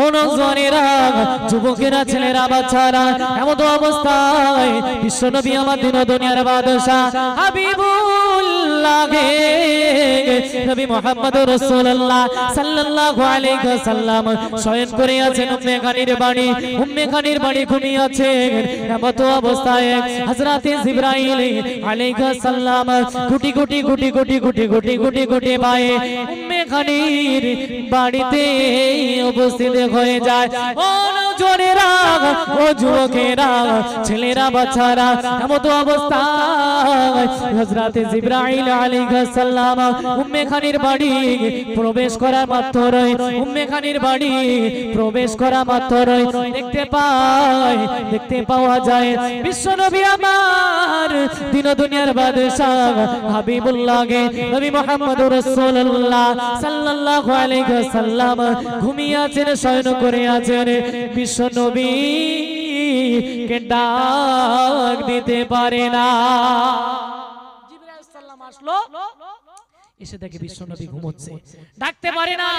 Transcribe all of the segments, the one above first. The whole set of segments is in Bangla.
অনজনেরা যুবকেরা ছেলেরা বাচ্চারা এমন অবস্থায় বিশ্বনবী আমার দিন দুনিয়ার বাদশা হাবিবুল্লাহ নবী মুহাম্মদুর রাসূলুল্লাহ সাল্লাল্লাহু আলাইহি ওয়াসাল্লাম শয়ন করে আছেন উম্মে খানির বাড়ি ঘুমিয়ে আছেন। এমন অবস্থায় হযরত জিবরাইল আলাইহিস সালাম গুটি গুটি গুটি গুটি গুটি গুটি গুটি গুটি পায়ে উম্মে খানির বাড়িতে উপস্থিত হয়ে যায়। ও নজরেরা, ও যুবকেরা, ছেলেরা বাচ্চারা এমন অবস্থায় হযরত জিবরাইল আলাইহিস সালাম উম্মে খানির বাড়ি প্রবেশ করার মাত্রই দেখতে পাওয়া যায় বিশ্বনবী আমার দিন দুনিয়ার বাদশা হাবিবুল্লাহ নবী মুহাম্মদুর রাসূলুল্লাহ সাল্লাল্লাহু আলাইহি ওয়াসাল্লাম ঘুমিয়ে আছেন, শয়ন করে আছেন। বিশ্বনবী কে ডাক দিতে পারে না। জিবরাইল সাল্লাম আসলো, এসে দেখে বিশ্বনবী ঘুমোচ্ছে, ডাকতে পারে না।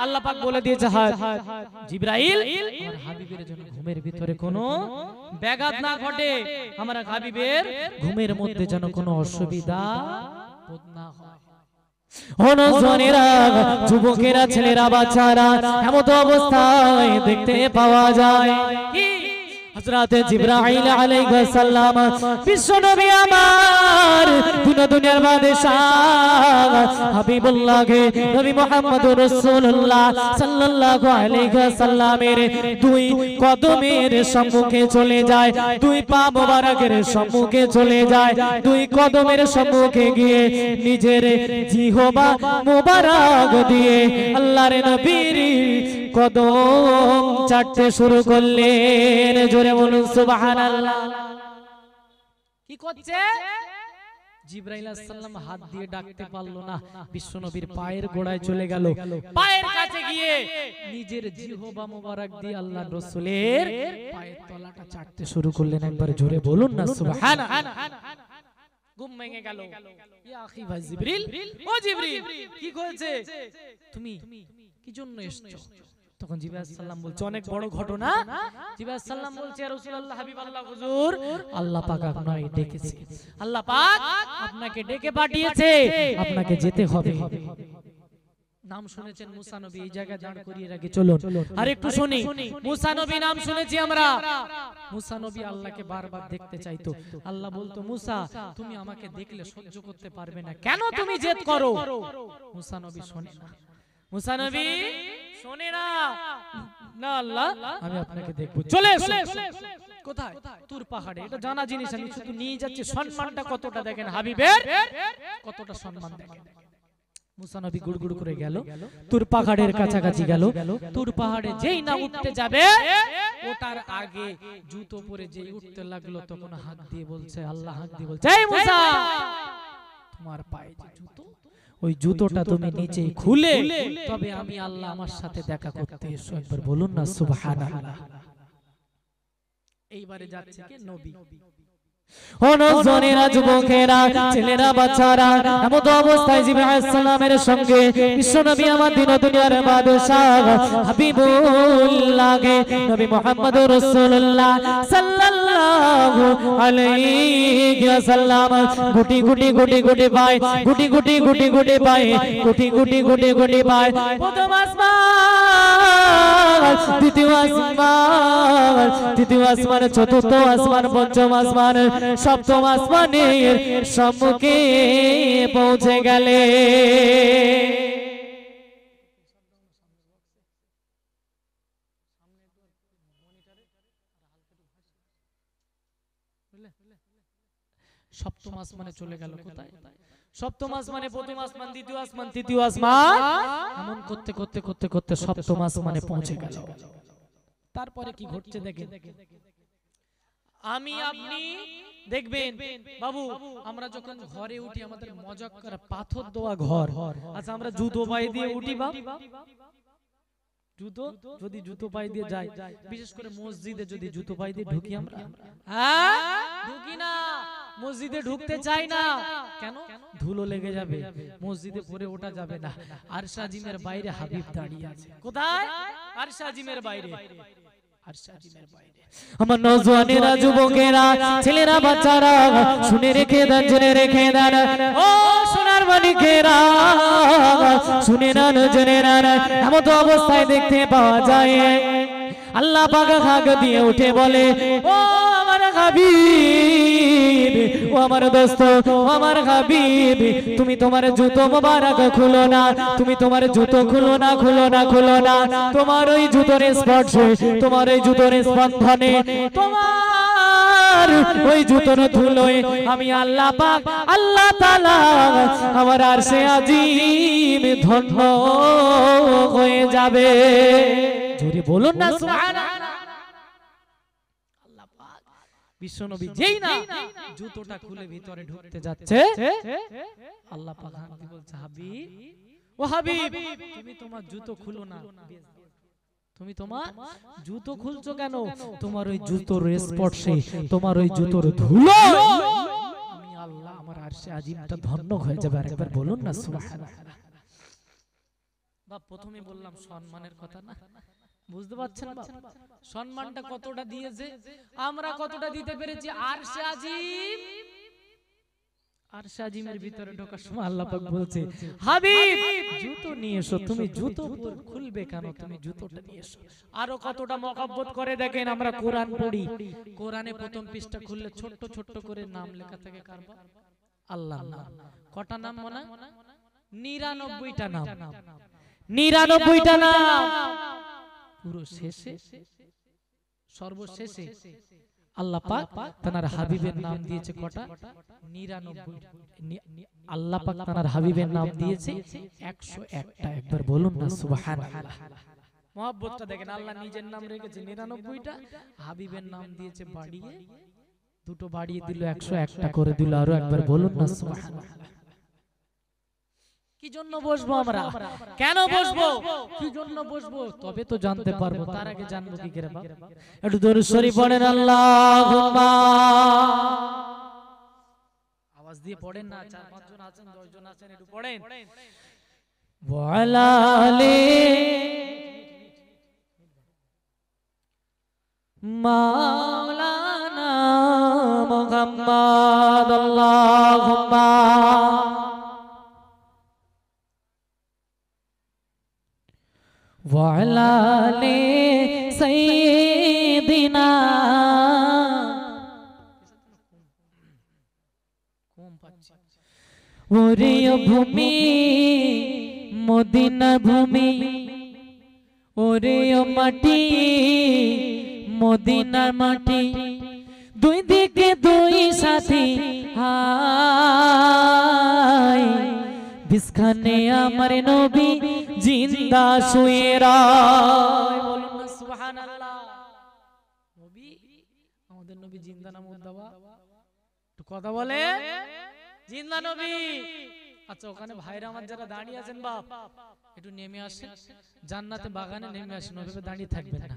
আল্লাহ পাক বলে দিয়েছে, জিবরাইল আমার হাবিবের জন্য ঘুমের ভিতরে কোনো ব্যাঘাত না ঘটে, আমার হাবিবের ঘুমের মধ্যে যেন কোনো অসুবিধা না হয়। অনজনেরা যুবকেরা ছেলেরা বাচ্চারা এমন অবস্থায় দেখতে পাওয়া যায় হযরত জিবরাইল আলাইহিস সালাম বিশ্বনবী আমার দিন দুনিয়ার বাদশা হাবিবুল্লাহ নবী মুহাম্মদুর রাসূলুল্লাহ সাল্লাল্লাহু আলাইহি ওয়াসাল্লামের দুই কদমের সম্মুখে চলে যায়, দুই পা মোবারকের সম্মুখে চলে যায়, দুই কদমের সম্মুখে গিয়ে নিজের জিহবা মোবারক দিয়ে আল্লাহর নবীর কদম চাটতে শুরু করলেন। জোরে বলুন সুবহানাল্লাহ। কি করছে? জিবরাইল আলাইহিস সালাম হাত দিয়ে ডাকতে পারলো না, বিশ্বনবীর পায়ের গোড়ায় চলে গেল, পায়ের কাছে গিয়ে নিজের জিহবা মোবারক দিয়ে আল্লাহর রাসূলের পায়ের তলাটা চাটতে শুরু করলেন। একবার জোরে বলুন না সুবহানাল্লাহ। ঘুম ভেঙে গেল। ইয়া আখি ভাই জিবরিল, ও জিবরিল কি করেছে? তুমি কি জন্য এসেছো? তখন জিবরাইল সাল্লাম বলছে, অনেক বড় ঘটনা। জিবরাইল সাল্লাম বলছে, ইয়া রাসূলুল্লাহ হাবিবাল্লাহ হুজুর, আল্লাহ পাক আপনাকে ডেকেছে, আল্লাহ পাক আপনাকে ডেকে পাঠিয়েছে, আপনাকে যেতে হবে। নাম শুনেছেন মুসা নবী, এই জায়গায় দাঁড় করিয়ে রাখি, চলুন আর একটু শুনি। মুসা নবী নাম শুনেছি আমরা। মুসা নবী আল্লাহকে বারবার দেখতে চাইতো। আল্লাহ বলতো, মুসা তুমি আমাকে দেখলে সহ্য করতে পারবে না, কেন তুমি জেদ করো? মুসা নবী শোনে না, মুসা নবী শোনে না। না আল্লাহ আমি আপনাকে দেখব, চলে এসো। কোথায়? তুর পাহাড়ে। এটা জানা জিনিস, আমি শুধু নিয়ে যাচ্ছি। সম্মানটা কতটা দেখেন, হাবিবের কতটা সম্মান দেখেন। মুসা নবী গুড়গুড় করে গেল, তুর পাহাড়ের কাছাকাছি গেল। তুর পাহাড়ে যেই না উঠতে যাবে, ওটার আগে জুতো পরে যেই উঠতে লাগলো, তখন হাত দিয়ে বলছে, আল্লাহ হাত দিয়ে বলছে, এই মুসা তোমার পায়ে যে জুতো, ওই জুতোটা তুমি নিচেই খুলে তবে আমি আল্লাহ আমার সাথে দেখা করতে এসো। একবার বলুন না সুবহানাল্লাহ। এইবারে যাচ্ছে কে? নবী। অনজনেরা যুবকেরা ছেলেরা বাচ্চারা এমন অবস্থায় জিবরাইল আলাইহিস সালামের সঙ্গে বিশ্বনবী আমার দিন দুনিয়ার বাদশা হাবিবুল্লাহ নবী মুহাম্মদুর রাসূলুল্লাহ সাল্লাল্লাহু আলাইহি ওয়াসাল্লাম গুটি গুটি গুটি গুটি পায়, গুটি গুটি গুটি গুটি পায়, গুটি গুটি গুটি গুটি পায়। প্রথম আসমান, দ্বিতীয় আসমান, তৃতীয় আসমান, চতুর্থ আসমান, পঞ্চম আসমান, সপ্তম আসমানের সম্মুখে পৌঁছে গেলে সপ্তম আসমানে চলে গেল। কোথায়? সপ্তম আসমানে, প্রথম আসমান, দ্বিতীয় আসমান, তৃতীয় আসমান, এমন করতে করতে করতে করতে সপ্তম আসমানে পৌঁছে গেল। তারপরে কি ঘটছে দেখেন। আমি আপনি দেখবেন বাবু, আমরা যখন ঘরে উঠি আমাদের মজা করা পাথর দেওয়া ঘর। আচ্ছা আমরা জুতো পায়ে দিয়ে উঠি, বাপ জুতো যদি জুতো পায়ে দিয়ে যাই, বিশেষ করে মসজিদে যদি জুতো পায়ে দিয়ে ঢুকি আমরা, হ্যাঁ ঢুকি না। মসজিদে ঢুকতে চায় না, কেন? ধুলো লেগে যাবে, মসজিদে পরে ওঠা যাবে না। আরশ আজিমের বাইরে হাবিব দাঁড়িয়ে আছে। কোথায়? আরশ আজিমের বাইরে। আরশ আজিমের বাইরে। আমার নওজওয়ানেরা, যুবকেরা, ছেলেরা, বাচ্চারা শুনে রেখে দেন, জেনে রেখে দেন। ও সোনার মানিকেরা, শুনে নেন, জেনে নেন। এমন তো অবস্থায় দেখতে পাওয়া যায় আল্লাহ পাক হাঁক দিয়ে উঠে বলে, ও আমার হাবিব, ও আমার দোস্ত, ও আমার হাবিব, তুমি তোমার জুতো মোবারক খুলো না, তুমি তোমার জুতো খুলো না, খুলো না, খুলো না। তোমার ওই জুতোর স্পর্শে, তোমার ওই জুতোর স্পন্দনে, তোমার ওই জুতোর ধুলোয় আমি আল্লাহ পাক, আল্লাহ তাআলা আমার আরশে আজিম ধন্য হয়ে যাবে। জোরে বলুন না সুবহানাল্লাহ। আল্লাহ পাক বিশ্বনবী যেই না জুতোটা খুলে ভিতরে ঢুকতে যাচ্ছে, আল্লাহ পাক বলছে, হাবিব, ও হাবিব, তুমি তোমার জুতো খুলো না। তুমি তোমার জুতো খুলছো কেন? তোমার ওই জুতোর স্পর্শে, তোমার ওই জুতোর ধুলো আমি আল্লাহ আমার আরশে আজিমটা ধন্য হয়ে যাবে। আরেকবার বলুন না সুবহানাল্লাহ। বাপ প্রথমে বললাম সম্মানের কথা না, বুঝতে পারছেন বাপ? সম্মানটা কতটা দিয়েছে, আমরা কতটা দিতে পেরেছি। আরশে আজিম, আরশে আজিমের ভিতরে ঢোকার সময় আল্লাহ পাক বলছে, হাবিব জুতো নিয়ে এসো। তুমি জুতো খুলবে কেন? তুমি জুতোটা নিয়ে এসো। আরো কতটা মহব্বত করে দেখেন। আমরা কোরআন পড়ি, কোরআনে প্রথম পৃষ্ঠা খুললে ছোট্ট ছোট্ট করে নাম লেখা থাকে। কারবা? আল্লাহর নাম। কটা নাম মনে? 99টা নাম। 99টা নাম। পুরো শেষে, সর্বশেষে আল্লাহ পাক তার হাবিবের নাম দিয়েছে কটা? 99। আল্লাহ পাক তার হাবিবের নাম দিয়েছে 101টা। একবার বলুন না সুবহানাল্লাহ। মহব্বতটা দেখেন, আল্লাহ নিজের নাম রেখেছে 99টা, হাবিবের নাম দিয়েছে বাড়িয়ে, দুটো বাড়িয়ে দিল, 101টা করে দিল। আরো একবার বলুন না সুবহানাল্লাহ। কি জন্য বসবো আমরা? কেন বসবো? কি জন্য বসবো? তবে তো জানতে পারবো। তার আগে জানবো কি করে বাপ? একটু দরুদ শরীফ পড়েন। আল্লাহুম্মা, আওয়াজ দিয়ে পড়েন না। 4-5 জন আছেন, 10 জন আছেন, একটু পড়েন। ওয়া আলা আলি মাওলানা মুহাম্মদ। আল্লাহুম্মা ওয়ালা আলি সাইয়্যিদিনা। ওরে ভূমি মদিনা ভূমি, ওরে মাটি মদিনার মাটি, দুই দিকে দুই সাথী হায়, বিছখানে আমার নবী জিন্দা শুয়ে রয়। বলুন না সুবহানাল্লাহ। নবী, আমাদের নবী জিন্দা না মুর্দাবা? একটু কথা বলে। জিন্দা নবী। আচ্ছা, ওখানে ভাইরা আমার যারা দাঁড়িয়ে আছেন বাপ, একটু নেমে আসেন, জান্নাতে বাগানে নেমে আসেন, ওভাবে দাঁড়িয়ে থাকবেন না।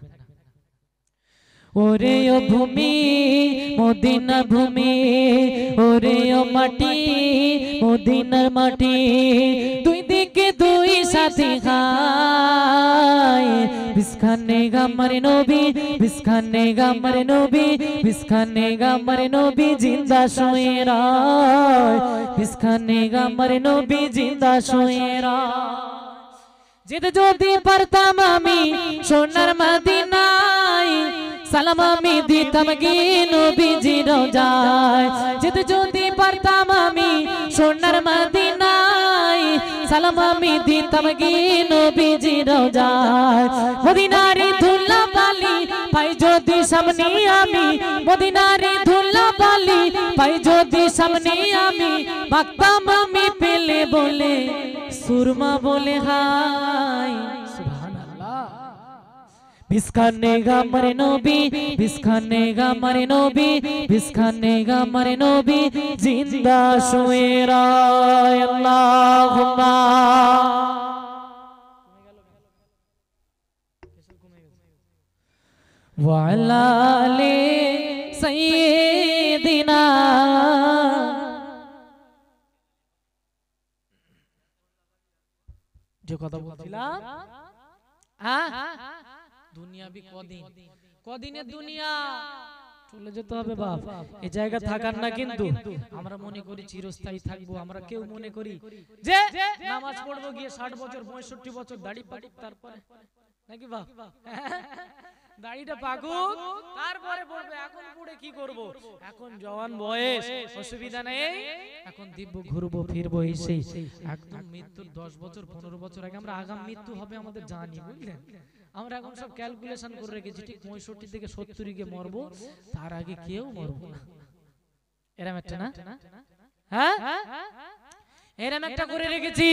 ওরে ও ভূমি মদিনা ভূমি, ওরে ও মাটি মদিনার মাটি, দুই দিকে দুই সাথী হায়, বিছখানে আমার নবী, বিছখানে আমার নবী, বিছখানে আমার নবী জিন্দা শুয়ে রয়, বিছখানে আমার নবী জিন্দা শুয়ে রয়। যেতে যদি পারতাম আমি সোনার মদিনায়, সালাম আমি দিতাম গি নবীজি রোজায়। যেতে যদি পারতাম আমি সোনার মদিনায়, সালাম আমি দিতাম গি নবীজি রোজায়। মদিনারে ধুলা বালি পাই যদি সামনে আমি, মদিনারে ধুলা বালি পাই যদি সামনে আমি, মাখতাম আমি পেলে বলে সুরমা বলে হাই। সুবহানাল্লাহ। বিছখানে আমার নবী, বিছখানে আমার নবী, বিছখানে আমার নবী জিন্দা শুয়ে রয়। আল্লাহুম্মা ওয়া আলা আলি সাইয়্যিদিনা কথা বলছিলাম দুনিয়াবি কদিন, কদিনের দুনিয়া, চলে যেতে হবে বাপ। এই জায়গা থাকার না, কিন্তু আমরা মনে করি চিরস্থায়ী থাকবো। আমরা কেউ মনে করি যে নামাজ পড়বো গিয়ে 60 বছর 65 বছর দাড়ি পাকুক, তারপরে নাকি বাপ দাড়িটা পাকুক তারপরে পড়বে। এখন পড়ে কি করব? এখন জওয়ান বয়স, অসুবিধা নেই, এখন দিব্য ঘুরবো ফিরবো এসে একদম মৃত্যুর 10 বছর 15 বছর আগে আমরা আগাম মৃত্যু হবে আমাদের জানি, বুঝলেন? আমরা এখন সব ক্যালকুলেশন করে রেখেছি, ঠিক 65 থেকে 70 গিয়ে মরবো, তার আগে কেউ মরবো না। এরকম একটা না, হ্যাঁ এরকম একটা করে রেখেছি।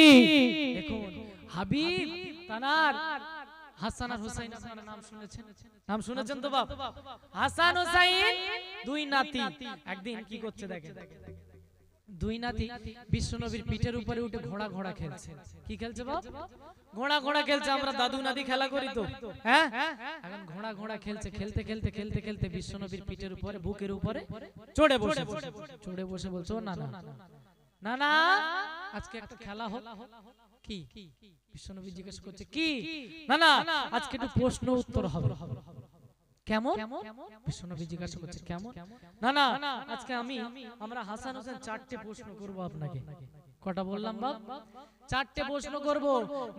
দেখুন হাবিব তানার হাসান আর হুসাইন, আপনারা নাম শুনেছেন? নাম শুনেছেন তো বাপ? হাসান হুসাইন দুই নাতি, একদিন কি করছে দেখেন, দুই নাতি বিশ্বনবীর পিঠের উপরে উঠে ঘোড়া ঘোড়া খেলছে। কি খেলছে বাপ? ঘোড়া ঘোড়া খেলছে। আমরা দাদু নাতি খেলা করি তো, হ্যাঁ এখন ঘোড়া ঘোড়া খেলছে। খেলতে খেলতে খেলতে খেলতে বিশ্বনবীর পিঠের উপরে, বুকের উপরে চড়ে বসে, চড়ে বসে বলছে, ও না না না না, আজকে একটা খেলা হোক। কি? বিশ্বনবী জিজ্ঞেস করছে কি? না না, আজকে একটু প্রশ্ন উত্তর হবে। কেমন? বিশ্বনবী জিজ্ঞাসা করছে কেমন? না না, আজকে আমরা হাসান হোসেন 4টে প্রশ্ন করব আপনাকে। কটা বললাম বাপ? 4টে প্রশ্ন করব।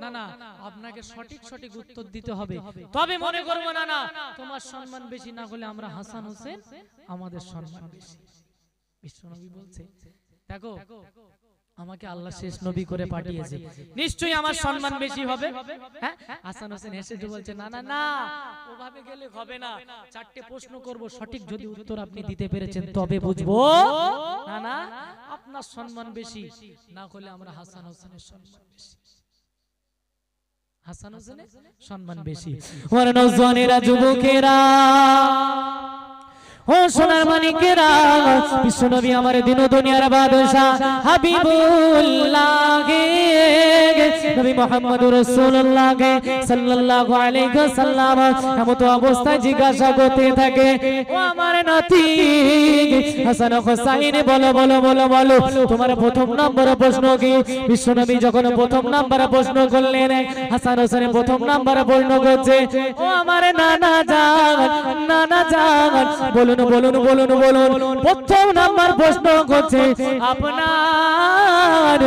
না না, আপনাকে সঠিক সঠিক উত্তর দিতে হবে, তবে মনে করব না না তোমার সম্মান বেশি, না হলে আমরা হাসান হোসেন আমাদের সম্মান বেশি। বিশ্বনবী বলছে দেখো আমাকে আল্লাহ শেষ নবী করে পাঠিয়েছে, নিশ্চয়ই আমার সম্মান বেশি হবে। হ্যাঁ, হাসান হোসেন হেসে বলছে না না না, ওভাবে গেলে হবে না, 4টে প্রশ্ন করব, সঠিক যদি উত্তর আপনি দিতে পেরেছেন তবে বুঝবো না না আপনার সম্মান বেশি, না হলে আমরা হাসান হোসেনের সম্মান বেশি। হাসান হোসেনের সম্মান বেশি। ওরে নওজওয়ানেরা, যুবকেরা, ও সোনার মানিকেরা, বিশ্বনবী আমার দিন দুনিয়ার বাদশা হাবিবুল্লাহ নবী মুহাম্মদুর রাসূলুল্লাহ সাল্লাল্লাহু আলাইহি ওয়াসাল্লাম এমত অবস্থায় জিজ্ঞাসা করতে থাকে, ও আমার নাতি হাসান হুসাইন, বলো বলো বলো বলো তোমার প্রথম নম্বর প্রশ্ন কি? বিশ্বনবী যখন প্রথম নম্বর প্রশ্ন করলেন, হাসান হোসেন প্রথম নম্বর প্রশ্ন করছে, ও আমার নানা জান, নানা জান, বলুন বলুন বলুন বলুন প্রথম নাম্বার প্রশ্ন করছে, আপনার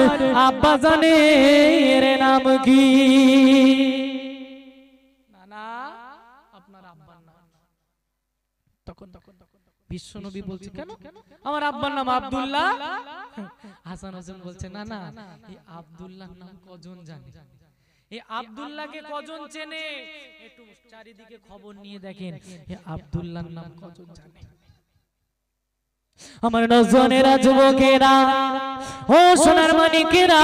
আব্বা জানের নাম কি? নানা, আপনার আব্বার নাম। তখন বিশ্বনবী বলছে কেন? আমার আব্বার নাম আব্দুল্লাহ। হাসান হোসেন বলছে না না, এই আব্দুল্লাহর নাম কজন জানে? এই আব্দুল্লাহকে কজন চেনে? একটু চারিদিকে খবর নিয়ে দেখেন, এই আব্দুল্লাহর নাম কজন জানে? আমার নওজওয়ানেরা, যুবকেরা, ও সোনার মানিকেরা,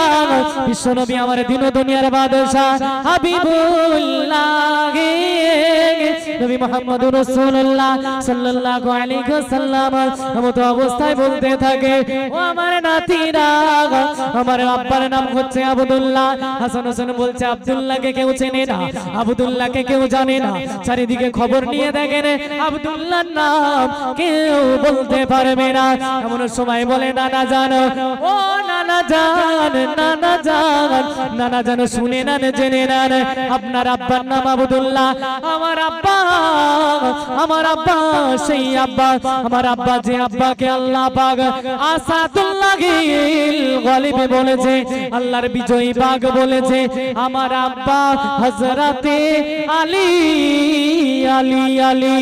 বিশ্বনবী আমার দিন দুনিয়ার বাদশা হাবিবুল্লাহ নবী মুহাম্মদুর রাসূলুল্লাহ সাল্লাল্লাহু আলাইহি ওয়াসাল্লাম এমত অবস্থায় বলতে থাকে, ও আমার নাতিরা, আমার আব্বার নাম হচ্ছে আব্দুল্লাহ। হাসান হোসেন বলছে আব্দুল্লাহকে কেউ চেনে না, আব্দুল্লাহকে কেউ জানে না। চারিদিকে খবর নিয়ে দেখেন, আব্দুল্লাহর নাম কেউ বলতে পারবে না। এমন সময় বলে, নানা জানো, ও নানা জান, নানা জান, নানা জান, শুনে নেন, জেনে নেন, আপনার আব্বার নাম আব্দুল্লাহ। আমার আব্বা, আমার আব্বা সেই আব্বা, আমার আব্বা যে আব্বাকে আল্লাহ পাক আসাদুল্লাহিল গালিব বলেছে, আল্লাহর বিজয়ী বাগ বলেছে, আমার আব্বা হযরতে আলী, আলী আলী,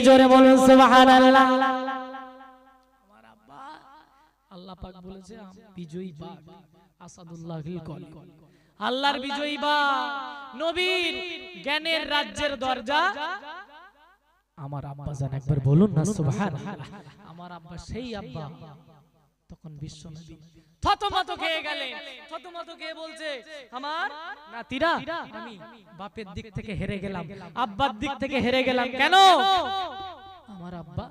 জোরে বলুন সুবহানাল্লাহ। আমার আব্বা আল্লাহ পাক বলেছে বিজয়ী বাগ আসাদুল্লাহিল গালিব, আল্লাহর বিজয়ী বাগ, নবীর জ্ঞানের রাজ্যের দরজা আমার আব্বা জান। একবার বলুন না সুবহানাল্লাহ। আমার আব্বা সেই আব্বা। তখন বিশ্বনবী থতমত খেয়ে গেলেন। থতমত খেয়ে বলছে, আমার নাতিরা, আমি বাপের দিক থেকে হেরে গেলাম, আব্বার দিক থেকে হেরে গেলাম। কেন? আমার আব্বা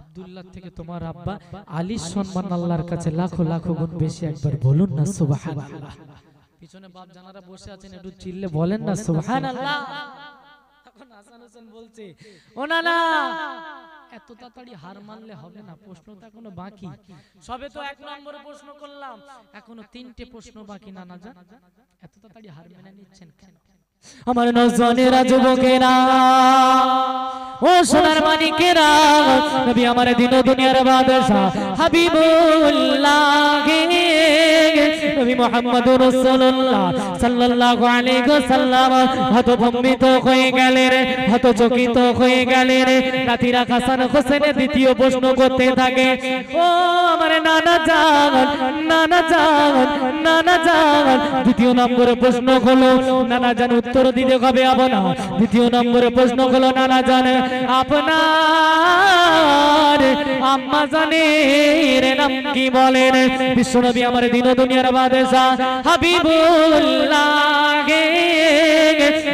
আব্দুল্লাহ থেকে তোমার আব্বা আলীর সম্মান আল্লাহর কাছে লাখো লাখো গুণ বেশি। একবার বলুন না সুবহানাল্লাহ। পিছনে বাপ জানারা বসে আছেন, একটু চিল্লে বলেন না সুবহানাল্লাহ। তখন হাসান হোসেন বলছে ও না না এত তাড়াতাড়ি হার মানলে হবে না, প্রশ্নটা এখনো বাকি। সবে তো 1 নম্বর প্রশ্ন করলাম, এখনো 3টে প্রশ্ন বাকি। নানা জান এত তাড়াতাড়ি হার মেনে নিচ্ছেন কেন? আমার নওজওয়ানেরা, যুবকেরা, ও সোনার মানিকেরা, নবী আমার দিন ও দুনিয়ার বাদশা হাবিবুল্লাহ নবী মুহাম্মদুর রাসূলুল্লাহ সাল্লাল্লাহু আলাইহি ওয়াসাল্লাম হতভম্বিত হয়ে গেলেন, হতচকিত হয়ে গেলেন। নাতিরা হাসান হোসেনের দ্বিতীয় প্রশ্ন করতে থাকে, ও আমার নানা জান, নানা জান, নানা জান। দ্বিতীয় নম্বরের প্রশ্ন হলো, নানা জান উত্তর দিতে হবে আপনার। দ্বিতীয় নম্বরের প্রশ্ন হলো, নানা জান আপনার আম্মা জানের নাম কি বলেন? বিশ্বনবী আমার দিন ও দুনিয়ার বাদশা হাবিবুল্লাহ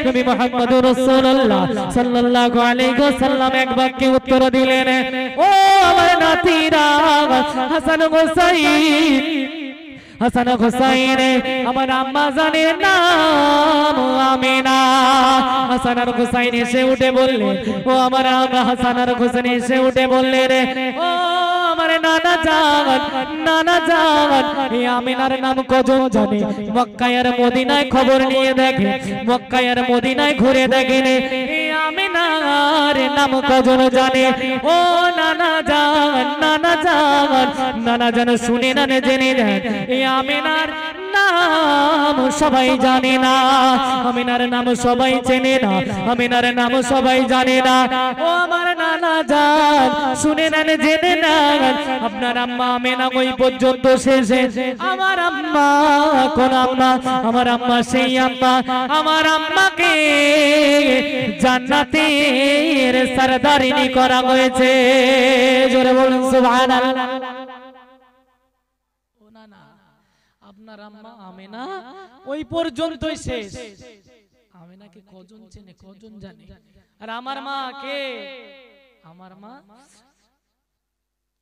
নবী মুহাম্মদুর রাসূলুল্লাহ সাল্লাল্লাহু আলাইহি ওয়াসাল্লাম এক বাক্যে উত্তর দিলেন, ও আমার নাতিরা হাসান হোসেন, হাসান হোসেন আমার আম্মা জানের নাম আমিনা। হাসান আর হোসেন এসে উঠে বললেন, ও আমার আম্মা। হাসান আর হোসেন এসে উঠে বললেন, ও আমার নানা জান, নানা জান, এই আমিনার নাম কজন জানে? মক্কায় আর মদিনায় খবর নিয়ে দেখে, মক্কায় আর মদিনায় ঘুরে দেখেন, এই আমিনার নাম কজন জানে? ও নানা জান, নানা জান, নানা জান শুনে না জেনে দেন, এই আমিনার নাম সবাই জানে না, আমিনার নাম সবাই চেনে না, আমিনার নাম সবাই জানে না। ও আমার নানা জান শুনে নেন, জেনে নেন, আপনার আম্মা আমিনা ওই পর্যন্ত শেষে। আমার আম্মা কোন আম্মা? আমার আম্মা সেই আম্মা, আমার আম্মাকে জান্নাতের সরদারিনী করা হয়েছে। জোরে বলুন সুবহানাল্লাহ। ও না না, আপনার আম্মা আমিনা ওই পর্যন্তই শেষ। আমিনাকে কজন চেনে, কজন জানে? আর আমার মা কে? আমার মা,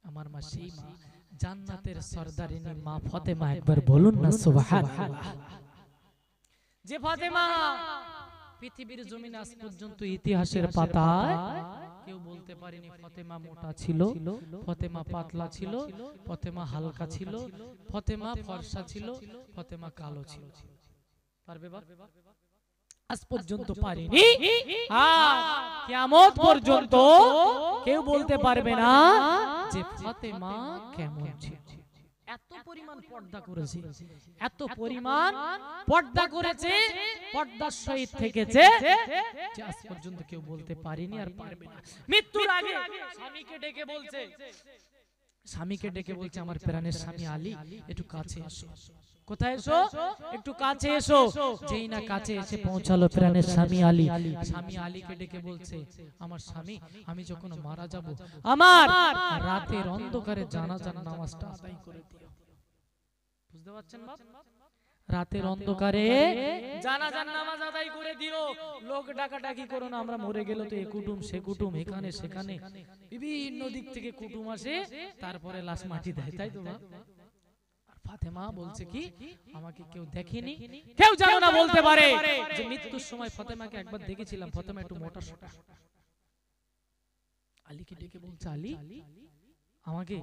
আমার মা সেই মা জান্নাতের সরদারিনী মা ফাতেমা। একবার বলুন না সুবহানাল্লাহ। যে ফাতেমা পৃথিবীর জমিনে আজ পর্যন্ত ইতিহাসের পাতায় কেউ বলতে পারেনি ফাতেমা মোটা ছিল, ফাতেমা পাতলা ছিল, ফাতেমা হালকা ছিল, ফাতেমা ফর্সা ছিল, ফাতেমা কালো ছিল। পারবে বাপ? আজ পর্যন্ত পারেনি। কিয়ামত পর্যন্ত কেউ বলতে পারবে না যে ফাতেমা কেমন ছিল। এত পরিমাণ পর্দা করেছে, এত পরিমাণ পর্দা করেছে, পর্দার সহিত থেকেছে, যে আজ পর্যন্ত কেউ বলতে পারেনি আর পারবে না। মৃত্যুর আগে স্বামীকে ডেকে বলছে, স্বামীকে ডেকে বলছে, আমার প্রাণের স্বামী আলী একটু কাছে এসো। কোথায় এসো? একটু কাছে এসো। যেই না কাছে এসে পৌঁছালো প্রাণের স্বামী আলী, স্বামী আলীকে ডেকে বলছে, আমার স্বামী আমি যখন মারা যাব, আমার রাতের অন্ধকারে জানাজার নামাজটা আদায় করে দিও। বুঝতে পারছেন বাপ? রাতের অন্ধকারে জানাজার নামাজ আদায় করে দিও। লোক ডাকাডাকি করো না, আমরা মরে গেল তো এ কুটুম সে কুটুম, এখানে সেখানে বিভিন্ন দিক থেকে কুটুম আসে, তারপরে লাশ মাটি দেয়, তাই তো? ফাতেমা বলছে কি, আমাকে কেউ দেখেনি, কেউ জানো না বলতে পারে যে মৃত্যুর সময় ফাতেমাকে একবার দেখেছিলাম, ফাতেমা একটু মোটা সোটা। আলীকে ডেকে বলছে, আলী আমাকে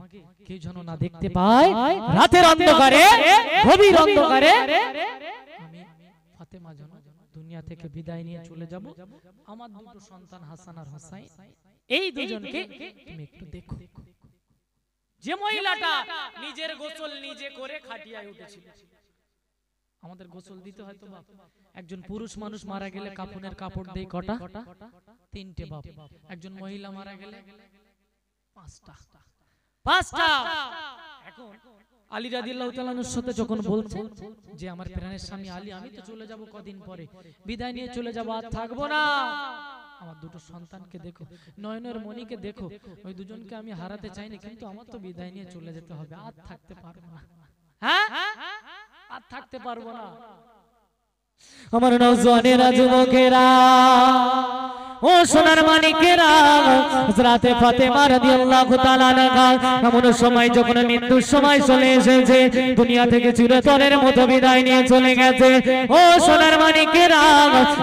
কেউ যেন না দেখতে পায়, রাতের অন্ধকারে, গভীর অন্ধকারে আমি ফাতেমা যেন দুনিয়া থেকে বিদায় নিয়ে চলে যাব। আমার দুটো সন্তান হাসান আর হোসেন, এই দুজনকে তুমি একটু দেখো। যে মহিলাটা নিজের গোসল নিজে করে খাটিয়ায় উঠেছিল। আমাদের গোসল দিতে হয় তো বাপ। একজন পুরুষ মানুষ মারা গেলে কাফনের কাপড় দেই কটা? 3টে বাপ। একজন মহিলা মারা গেলে 5টা। এখন আলী রাদিয়াল্লাহু তাআলা আনহুর সাথে যখন বলছে যে আমার প্রাণের স্বামী আলী, আমি তো চলে যাব কদিন পরে, বিদায় নিয়ে চলে যাব, আর থাকবো না, আমার দুটো সন্তানকে দেখো, নয়নের মণিকে দেখো, ওই দুজনকে আমি হারাতে চাই না, কিন্তু আমার তো বিদায় নিয়ে চলে যেতে হবে, আর থাকতে পারবো না। হ্যাঁ, আর থাকতে পারবো না। আমার নওজওয়ানেরা, যুবকেরা, ও সোনার মানিকেরা হযরত ফাতেমা রাদিয়াল্লাহু তাআলা আনহা এমন সময় যখন মৃত্যুর সময় চলে এসেছে দুনিয়া থেকে চিরতরের মতো বিদায় নিয়ে চলে গেছে ও সোনার মানিকেরা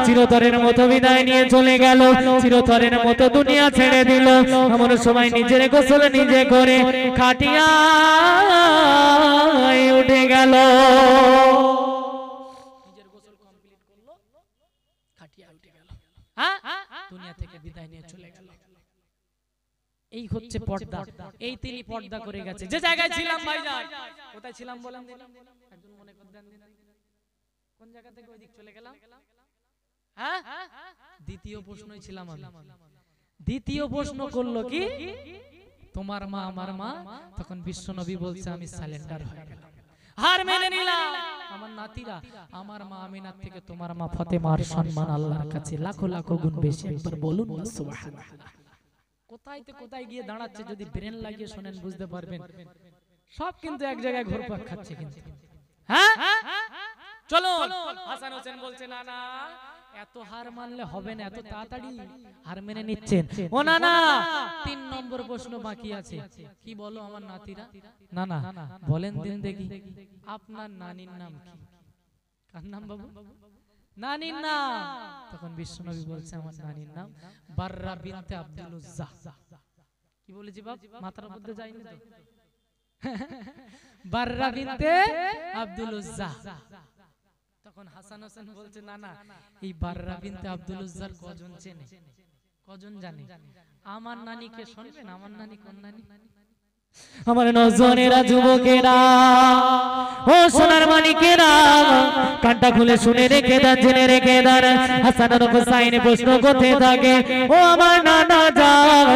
চিরতরের মতো বিদায় নিয়ে চলে গেল চিরতরের মতো দুনিয়া ছেড়ে দিল এমন সময় নিজের গোসল নিজে করে খাটিয়ায় উঠে গেল নিজের গোসল কমপ্লিট করলো খাটিয়ায় উঠে গেল দুনিয়া থেকে বিদায় নিয়ে চলে গেল এই হচ্ছে পর্দা এই তিনি পর্দা করে গেছে যে জায়গায় ছিলাম ভাইজান কোথায় ছিলাম বলেন একজন মনে করে দেন কোন জায়গা থেকে ওই দিক চলে গেলাম হ্যাঁ দ্বিতীয় প্রশ্নই ছিলাম আমি দ্বিতীয় প্রশ্ন করলো কি তোমার মা আমার মা তখন বিশ্বনবী বলছে আমি সারেন্ডার হয়ে গেলাম হার মেনে নিলাম আমার নাতিরা আমার মা আমিনার থেকে তোমার মা ফাতেমার সম্মান আল্লাহর কাছে লাখো লাখো গুণ বেশি একবার বলুন না সুবহানাল্লাহ কোথায় তে কোথায় গিয়ে দাঁড়াচ্ছে যদি ব্রেন লাগিয়ে শুনেন বুঝতে পারবেন সব কিন্তু এক জায়গায় ঘুরপাক খাচ্ছে কিন্তু হ্যাঁ চলো হাসান হোসেন বলছে না না এত হার মানলে হবে না এত তাড়াতাড়ি হার মেনে নিচ্ছেন ও না না 3 নম্বর প্রশ্ন বাকি আছে কি বলো আমার নাতিরা না না বলেন দিন দেখি আপনার নানির নাম কি কার নাম বাবু নানির নাম তখন বিশ্বনবী বলছে আমার নানির নাম বাররা বিনতে আব্দুল উজ্জা কি বলেছি বাপ মাথার মধ্যে যায়নি তো বাররা বিনতে আব্দুল উজ্জা তখন হাসান হোসেন বলছে না না এই বাররা বিনতে আব্দুল উজ্জার কজন চেনে কজন জানে আমার নানিকে শুনবেন আমার নানি কোন নানি আমার নজনেরা যুবকেরা ও সোনার মানিকেরা কানটা খুলে শুনে রেখে দেন জেনে রেখে দেন হাসান আর হুসাইন প্রশ্ন করতে থাকে ও আমার নানা জান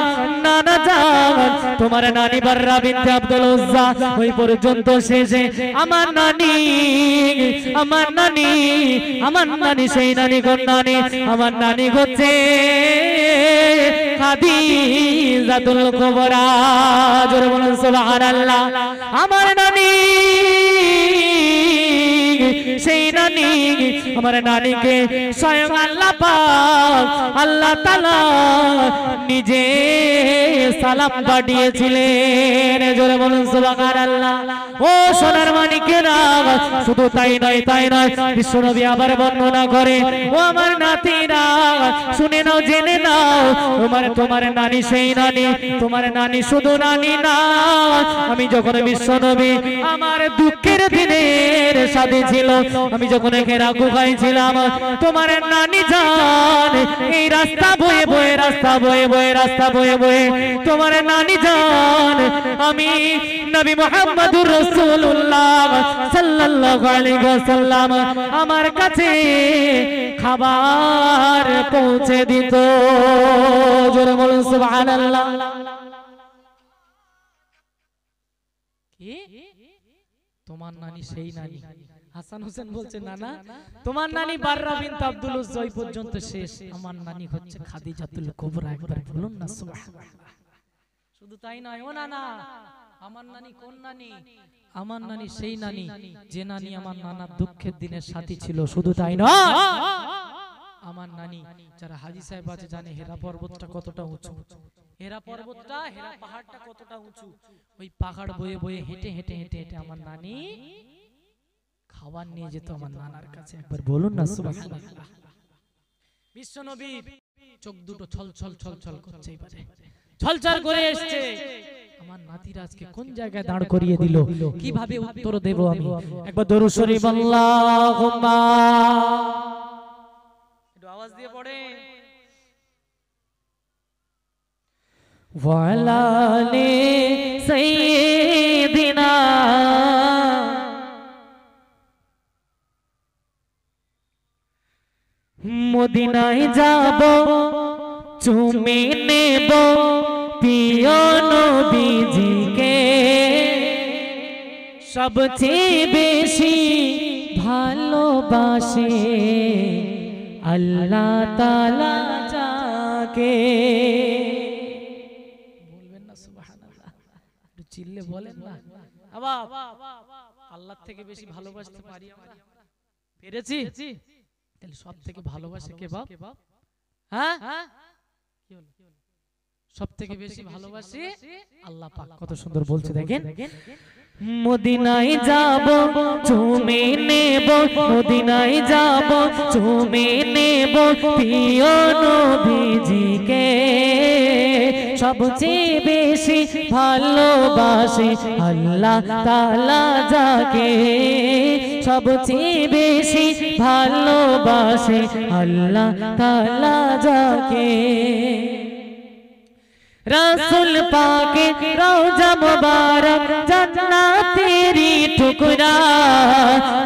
তোমার নানি বাররা বিনতে আব্দুল উজ্জা ওই পর্যন্ত শেষে আমার নানি সেই নানি কোন নানি আমার নানি হচ্ছে খাদিজাতুল কুবরা জোরে বলুন সুবহানাল্লাহ আমার নানি সেই নানি আমার নানিকে স্বয়ং আল্লাহ পাক আল্লাহ তাআলা নিজে সালাম পাঠিয়েছিলেন জোরে বলুন সুবহানাল্লাহ ও সোনার মানিকেরা শুধু তাই নয় বিশ্বনবী আবার বর্ণনা করে ও আমার নাতিরা শুনে নাও জেনে নাও তোমার নানি সেই নানি তোমার নানি শুধু নানি না আমি যখন বিশ্বনবী আমার দুঃখের দিনের সাথে ছিল আমি যখন হেরা গুহায় ছিলাম তোমার নানি জান এই রাস্তা বয়ে বয়ে তোমার নানি জান আমি নবী মুহাম্মদুর রাসূলুল্লাহ সাল্লাল্লাহু আলাইহি ওয়াসাল্লাম আমার কাছে খাবার পৌঁছে দিত জোরে বলুন সুবহানাল্লাহ কি তোমার নানি সেই নানি হাসান হোসেন বলছে না না তোমার নানি বাররা বিনতে আব্দুল উজ্জা পর্যন্ত শেষ আমার নানি হচ্ছে খাদিজাতুল কুবরা একবার বলুন না সুবহানাল্লাহ শুধু তাই নয় ও না না আমার নানি কোন নানি আমার নানি সেই নানি যে নানি আমার নানার দুঃখের দিনের সাথী ছিল শুধু তাই নয় আমার নানি যারা হাজী সাহেব আছে জানে হেরা পর্বতটা কতটা উঁচু হেরা পাহাড়টা কতটা উঁচু ওই পাহাড় বয়ে বয়ে হেঁটে আমার নানি খাবার নিয়ে যেত আমার নানার কাছে একবার বলুন না সুবহানাল্লাহ বিশ্বনবী চোখ দুটো ছল করছে এবারে ছলছল করে আসছে আমার নাতিরা আজকে কোন জায়গায় দাঁড় করিয়ে দিল কিভাবে উত্তর দেব আমি একবার দরুদ শরীফ আল্লাহুম্মা একটু আওয়াজ দিয়ে পড়ে ওয়ালা আলি সাইয়্যিদিনা মদিনায় যাব চুমে নেব প্রিয় নবীজিকে সবচেয়ে বেশি ভালোবাসে আল্লাহ তাআলা যাকে বলবেন না সুবহানাল্লাহ একটু চিল্লে বলেন না বাবা আল্লাহর থেকে বেশি ভালোবাসতে পারি আমরা পেরেছি তাহলে সব থেকে ভালোবাসে কে বাপ হ্যাঁ সবথেকে বেশি ভালোবাসি আল্লাহ পাক। কত সুন্দর বলছে দেখেন, মদিনায় যাব চুমে নেব, মদিনায় যাব চুমে নেব প্রিয় নবীজিকে, সবচেয়ে বেশি ভালোবাসি আল্লাহ তাআলা যাকে, সবচেয়ে বেশি ভালোবাসি আল্লাহ তাআলা যাকে। रसूल पाके रोजा मुबारक जन्नतेरी टुकड़ा,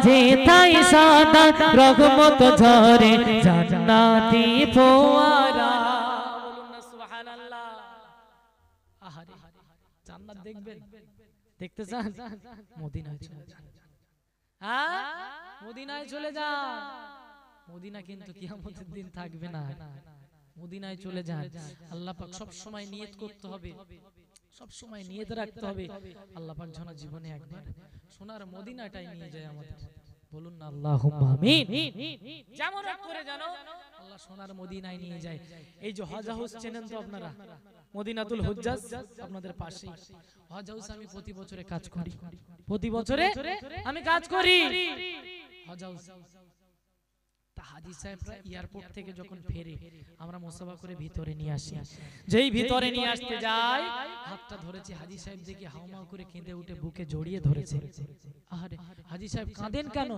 जेथाय सादा रहमत झरे जन्नती फोआरा। बोलুন না সুবহানাল্লাহ। আহারে জান্নাত দেখবেন, দেখতে চান? মদিনায় চলে যান। হ্যাঁ, মদিনায় চলে যান। মদিনা কিন্তু কিয়ামতের দিন থাকবে না। মদিনায় চলে যান। আল্লাহ পাক সব সময় নিয়ত করতে হবে, সব সময় নিয়ত রাখতে হবে আল্লাহ পাক যেন জীবনে একবার সোনার মদিনাটাই নিয়ে যায় আমাদের। বলুন না আল্লাহুম্মা আমিন। যেমন করে জানো আল্লাহ সোনার মদিনায় নিয়ে যায়। এই যে হজ হাউস চেনেন তো আপনারা, মদিনাতুল হুজ্জাজ আপনাদের পাশেই। হজ হাউস আমি প্রতি বছরে কাজ করি, প্রতি বছরে আমি কাজ করি হজ হাউস। হাজী সাহেবরা এয়ারপোর্ট থেকে যখন ফেরে আমরা মুসাফা করে ভিতরে নিয়ে আসি, যেই ভিতরে নিয়ে আসতে যাই হাতটা ধরেছি, হাজী সাহেব দেখি হাউমাউ করে কেঁদে উঠে বুকে জড়িয়ে ধরেছে। আহারে হাজী সাহেব কাঁদেন কেন?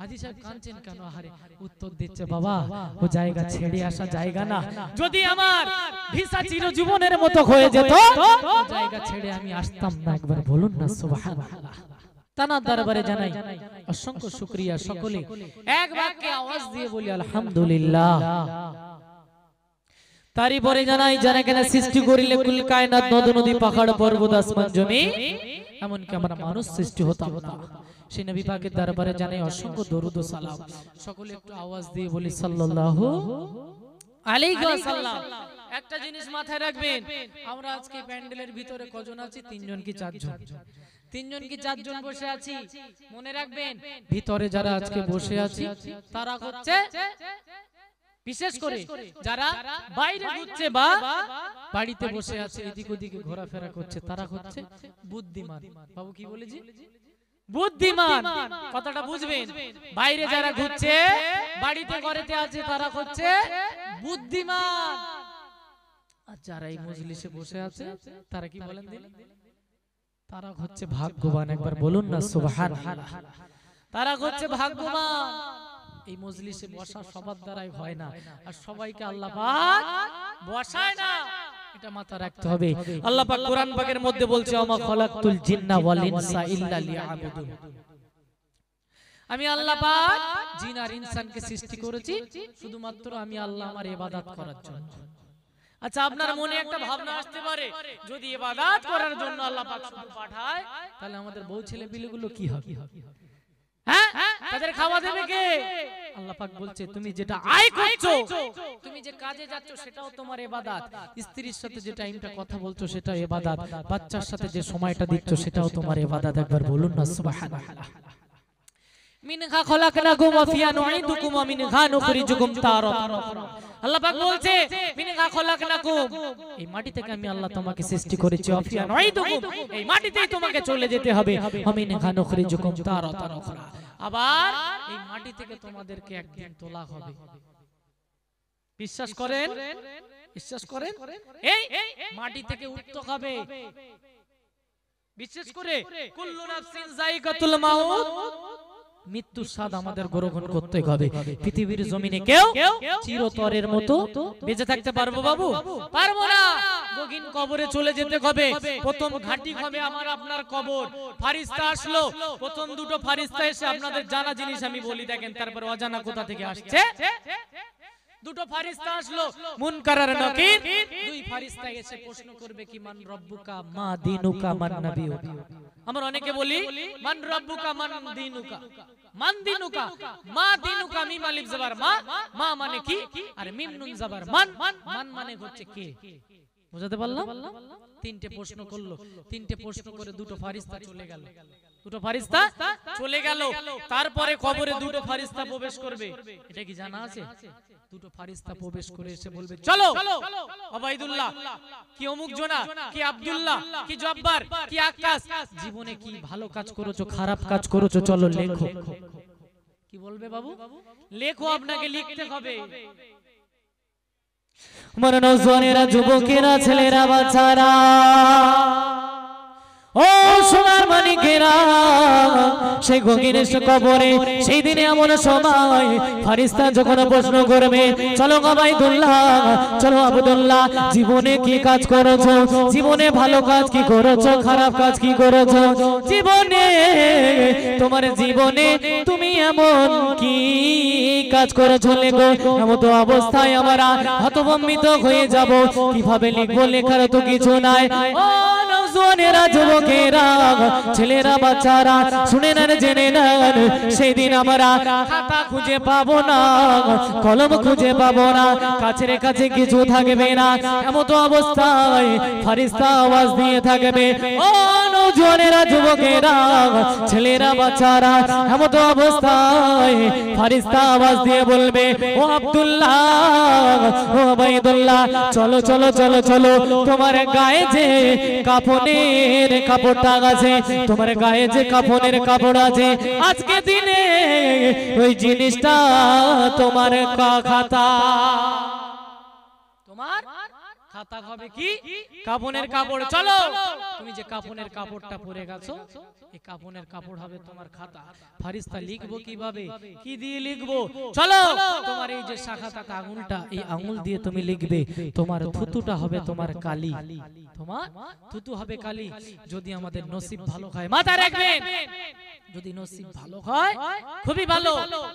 হাজী সাহেব কাঁদছেন কেন? আহারে উত্তর দিচ্ছে, বাবা ও জায়গা ছেড়ে আসা জায়গা না, যদি আমার ভিসা চিরজীবনের মতো হয়ে যেত জায়গা ছেড়ে আমি আসতাম না। একবার বলুন না সুবহানাল্লাহ। তানার দরবারে জানাই অসংখ্য শুকরিয়া। সকলে এক বাক্যে আওয়াজ দিয়ে বলি আলহামদুলিল্লাহ। তারই পরে জানাই যারা কেন সৃষ্টি করিলে কুল কায়নাত নদ নদী পাহাড় পর্বত আসমান জমি এমনকি আমরা মানুষ সৃষ্টি হতাম না, সেই নবী পাকের দরবারে জানাই অসংখ্য দরুদ ও সালাম। সকলে একটু আওয়াজ দিয়ে বলি সাল্লাল্লাহু আলাইহি ওয়াসাল্লাম। একটা জিনিস মাথায় রাখবেন, আমরা আজকে প্যান্ডেলের ভিতরে কজন আছি? তিনজন কি চারজন? তিনজন কি চারজন বসে আছি? মনে রাখবেন ভিতরে যারা আজকে বসে আছি তারা হচ্ছে, বিশেষ করে যারা বাইরে ঘুরছে বা বাড়িতে বসে আছে এদিক ওদিকে ঘোরাফেরা করছে তারা হচ্ছে বুদ্ধিমান। বাবু কি বলেছি? বুদ্ধিমান। কথাটা বুঝবেন, বাইরে যারা ঘুরছে বাড়িতে ঘরেতে আছে তারা হচ্ছে বুদ্ধিমান, আর যারা এই মজলিসে বসে আছে তারা কি বলেন দিন? তারা হচ্ছে ভাগ্যবান। একবার বলুন না সুবহানাল্লাহ। তারা হচ্ছে ভাগ্যবান। এই মজলিসে বসা সবার দ্বারাই হয় না, আর সবাইকে আল্লাহ পাক বসায় না, এটা মাথায় রাখতে হবে। আল্লাহ পাক কোরআন পাকের মধ্যে বলছে, ওমা খালাকতুল জিন্না ওয়াল ইনসা ইল্লা লিয়াবুদুন। আমি আল্লাহ পাক জিন আর ইনসানকে সৃষ্টি করেছি শুধুমাত্র আমি আল্লাহ আমার ইবাদত করার জন্য। আচ্ছা, আপনার মনে একটা ভাবনা আসতে পারে, যদি ইবাদত করার জন্য আল্লাহ পাক শুধু পাঠায় তাহলে আমাদের বউ ছেলে পিলেগুলো কি হবে? হ্যাঁ, তাদের খাওয়া দেবে কে? আল্লাহ পাক বলছে, তুমি যেটা আয় করছো, তুমি যে কাজে যাচ্ছ সেটাও তোমার ইবাদত, স্ত্রীর সাথে যে টাইমটা কথা বলছো সেটাও ইবাদত, বাচ্চার সাথে যে সময়টা দিচ্ছ সেটাও তোমার ইবাদত। একবার বলুন না সুবহানাল্লাহ। মিনহা খলাকনাকুম ওয়া ফিহা নুঈদুকুম ওয়া মিনহা নুখরিজুকুম তারাতান উখরা। আল্লাহ পাক বলছে, মিনহা খলাকনাকুম, এই মাটি থেকে আমি আল্লাহ তোমাকে সৃষ্টি করেছি, ওয়া ফিহা নুঈদুকুম, এই মাটিতেই তোমাকে চলে যেতে হবে, ওয়া মিনহা নুখরিজুকুম তারাতান উখরা, আবার এই মাটি থেকে তোমাদেরকে একদিন তোলা হবে। বিশ্বাস করেন? বিশ্বাস করেন? এই মাটি থেকে উঠতে হবে। বিশেষ করে কুল্লু নাফসিন যায়িকাতুল মাউত, মৃত্যুর স্বাদ আমাদের গ্রহণ করতে হবে। পৃথিবীর জমিনে কেউ চিরতরের মতো বেঁচে থাকতে পারবো বাবু? পারবো না। গগীন কবরে চলে যেতে হবে। প্রথম ঘাটি হবে আমার আপনার কবর। ফারিস্তা আসলো, প্রথম দুটো ফারিস্তা এসে আপনাদের জানা জিনিস আমি বলি দেখেন, তারপর অজানা কোথা থেকে আসছে। দুটো ফারিস্তা আসলো, মুনকার আর নাকির। দুই ফারিস্তা এসে প্রশ্ন করবে কি, মান রব্বুকা মা দীনুকা মান নাবিয়ুকা। আমরা অনেকে বলি মান রব্বুকা মান দীনুকা, মান দীনুকা, মা দীনুকা, মিম আলিফ জবর মা, মা মানে কি, আর মিম নুন জবর মান, মান মানে হচ্ছে কে। বুঝাতে পারলাম? তিনটে প্রশ্ন করলো, তিনটে প্রশ্ন করে দুটো ফারিস্তা চলে গেল। দুটো ফারিস্তা চলে গেল। তারপরে কবরে দুটো ফারিস্তা প্রবেশ করবে, এটা কি জানা আছে? দুটো ফারিস্তা প্রবেশ করে এসে বলবে, চলো ওবাইদুল্লাহ, কি অমুক জনা, কি আব্দুল্লাহ, কি জব্বার, কি আক্কাস, জীবনে কি ভালো কাজ করেছো, খারাপ কাজ করেছো, চলো লেখো। কি বলবে বাবু? লেখো, আপনাকে লিখতে হবে। মরণ জোয়ানেরা, যুবকেরা, ছেলেরা, বাচ্চারা, ও সোনার মানিকেরা, সেই গভীর কবরে সেই দিনে এমন সময় ফারিস্তা যখন প্রশ্ন করবে, চলো ওবাইদুল্লাহ, চলো আব্দুল্লাহ, জীবনে কি কাজ করেছো, জীবনে ভালো কাজ কি করেছো, খারাপ কাজ কি করেছো, জীবনে তোমার জীবনে তুমি এমন কি কাজ করেছো লেখো। এমন তো অবস্থায় আমরা হতভম্বিত হয়ে যাব, কিভাবে লিখবো, লেখার তো কিছু নাই। ও নওজোয়ানেরা, যুবকেরা, ছেলেরা, বাচ্চারা, শুনে নেন, জেনে নেন, সেই দিন আমরা খাতা খুঁজে পাবো না, কলম খুঁজে পাবো না, কাছের কাছে কিছু থাকবে না। এমন তো অবস্থায় ফারিস্তা আওয়াজ দিয়ে থাকবে, ও নওজোয়ানেরা, যুবকেরা, ছেলেরা, বাচ্চারা, এমন তো অবস্থায় ফারিস্তা আওয়াজ দিয়ে বলবে, ও আব্দুল্লাহ, ও ওবাইদুল্লাহ, চলো চলো চলো চলো, তোমার গায়ে যে কাফনের কাপড়টা আছে, তোমার গায়ে যে কাফনের কাপড় আছে, আজকে দিনে ওই জিনিসটা তোমার খাতা, তোমার খাতা হবে কি কাফনের কাপড়। চলো, তুমি যে কাফনের কাপড়টা পরে গেছো, এই কাফনের কাপড় হবে তোমার খাতা। ফারিস্তা লিখবো কিভাবে, কি দিয়ে লিখবো? চলো, তোমার এই যে শাখাতা আঙুলটা, এই আঙুল দিয়ে তুমি লিখবে, তোমার থুতুটা হবে তোমার কালি, তোমার থুতু হবে কালি। যদি আমাদের নসিব ভালো হয়, মাথায় রাখবেন, যদি নসিব ভালো হয় খুবই ভালো,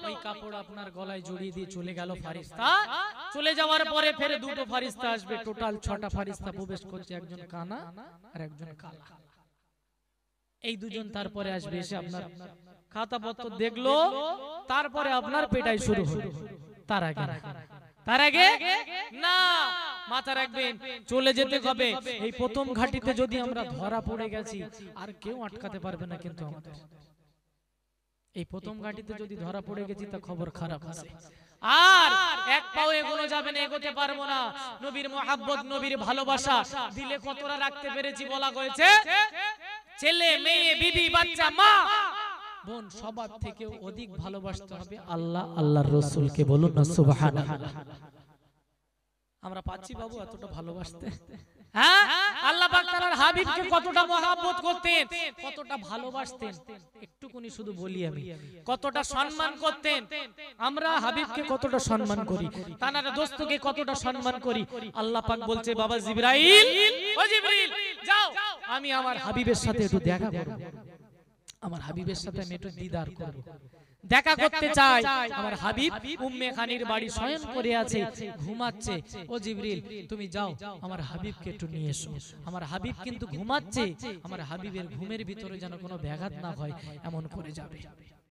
ওই কাপড় আপনার গলায় জড়িয়ে দিয়ে চলে গেল ফারিস্তা। চলে যাওয়ার পরে ফের দুটো ফারিস্তা আসবে, টোটাল 6টা ফারিস্তা প্রবেশ করছে, একজন কানা আর একজন কালা। এই দুজন তারপরে আসবে, এসে আপনার খাতাপত্র দেখলো, তারপরে আপনার পেটাই শুরু হলো। তার আগে না, মাথা রাখবেন, চলে যেতে হবে। এই প্রথম ঘাটিতে যদি আমরা ধরা পড়ে গেছি, আর কেউ আটকাতে পারবে না, কিন্তু আমাদের এই প্রথম ঘাটিতে যদি ধরা পড়ে গেছি, তা খবর খারাপ আছে। আর এক পাও এগোনো যাবে না, এগোতে পারবো না। নবীর মহব্বত, নবীর ভালোবাসা দিলে কতটা রাখতে পেরেছি বলা হয়েছে, ছেলে, মেয়ে, বিবি, বাচ্চা, মা, বোন, সবার থেকে অধিক ভালোবাসতে হবে আল্লাহ, আল্লাহর রাসূলকে। বলুন না সুবহানাল্লাহ। আমরা পাচ্ছি বাবু এতটা ভালোবাসতে? হ্যাঁ, আল্লাহ পাক তাআলার হাবিবকে কতটা মহব্বত করতেন, কতটা ভালোবাসতেন, একটুকুনি শুধু বলি আমি, কতটা সম্মান করতেন। আমরা হাবিবকে কতটা সম্মান করি, তার দোস্তকে কতটা সম্মান করি। আল্লাহ পাক বলছে, বাবা জিবরাইল, ও জিবরিল, যাও, আমি আমার হাবিবের সাথে একটু দেখা করব, আমার হাবিবের সাথে আমি একটু দিদার করব, দেখা করতে চাই। আমার হাবিব উম্মে খানির বাড়ি শয়ন করে আছে, ঘুমাচ্ছে। ও জিবরিল, তুমি যাও, আমার হাবিবকে একটু নিয়ে এসো। আমার হাবিব কিন্তু ঘুমাচ্ছে, আমার হাবিবের ঘুমের ভিতরে যেন কোনো ব্যাঘাত না হয়, এমন করে যাবে।